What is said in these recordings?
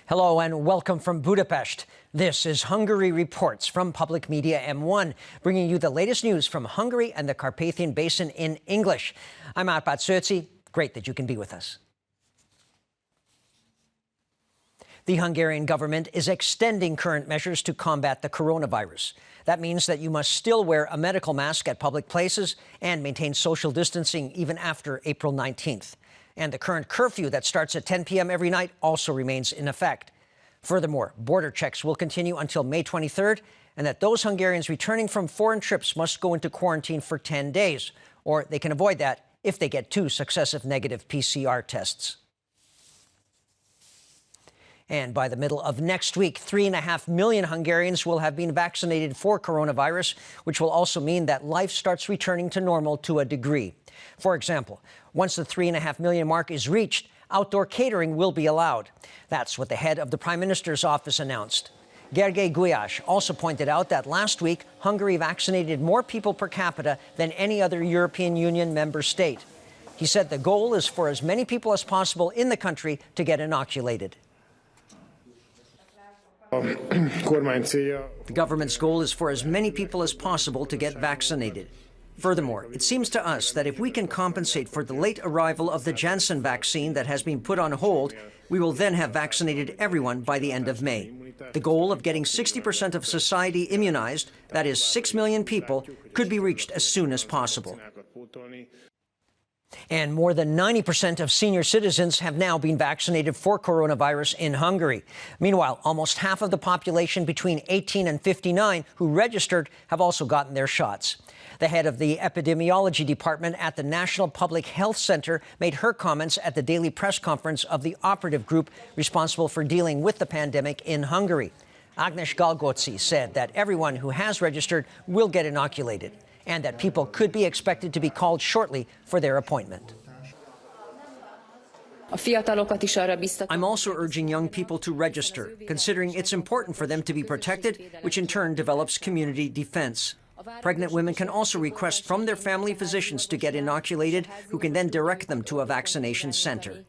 Hello and welcome from Budapest. This is Hungary Reports from Public Media M1, bringing you the latest news from Hungary and the Carpathian Basin in English. I'm Árpád Szőci. Great that you can be with us. The Hungarian government is extending current measures to combat the coronavirus. That means that you must still wear a medical mask at public places and maintain social distancing even after April 19th. And the current curfew that starts at 10 p.m. every night also remains in effect. Furthermore, border checks will continue until May 23rd, and that those Hungarians returning from foreign trips must go into quarantine for 10 days, or they can avoid that if they get 2 successive negative PCR tests. And by the middle of next week, 3.5 million Hungarians will have been vaccinated for coronavirus, which will also mean that life starts returning to normal to a degree. For example, once the 3.5 million mark is reached, outdoor catering will be allowed. That's what the head of the Prime Minister's office announced. Gergely Gulyás also pointed out that last week, Hungary vaccinated more people per capita than any other European Union member state. He said the goal is for as many people as possible in the country to get inoculated. The government's goal is for as many people as possible to get vaccinated. Furthermore, it seems to us that if we can compensate for the late arrival of the Janssen vaccine that has been put on hold, we will then have vaccinated everyone by the end of May. The goal of getting 60% of society immunized, that is 6 million people, could be reached as soon as possible. And more than 90% of senior citizens have now been vaccinated for coronavirus in Hungary. Meanwhile, almost half of the population between 18 and 59 who registered have also gotten their shots. The head of the epidemiology department at the National Public Health Center made her comments at the daily press conference of the operative group responsible for dealing with the pandemic in Hungary. Ágnes Galgóci said that everyone who has registered will get inoculated, and that people could be expected to be called shortly for their appointment. I'm also urging young people to register, considering it's important for them to be protected, which in turn develops community defense. Pregnant women can also request from their family physicians to get inoculated, who can then direct them to a vaccination center.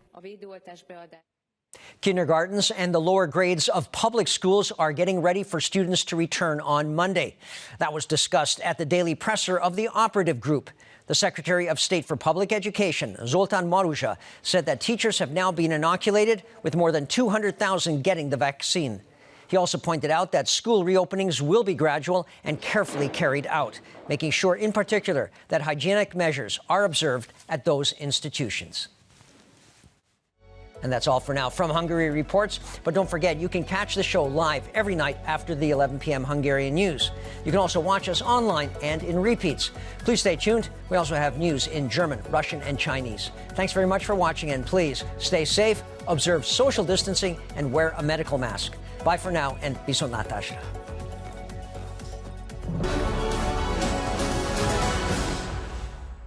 Kindergartens and the lower grades of public schools are getting ready for students to return on Monday. That was discussed at the daily presser of the operative group. The Secretary of State for Public Education, Zoltán Maruzsa, said that teachers have now been inoculated, with more than 200,000 getting the vaccine. He also pointed out that school reopenings will be gradual and carefully carried out, making sure in particular that hygienic measures are observed at those institutions. And that's all for now from Hungary Reports. But don't forget, you can catch the show live every night after the 11 p.m. Hungarian news. You can also watch us online and in repeats. Please stay tuned. We also have news in German, Russian, and Chinese. Thanks very much for watching, and please stay safe, observe social distancing, and wear a medical mask. Bye for now, and viszontlátásra.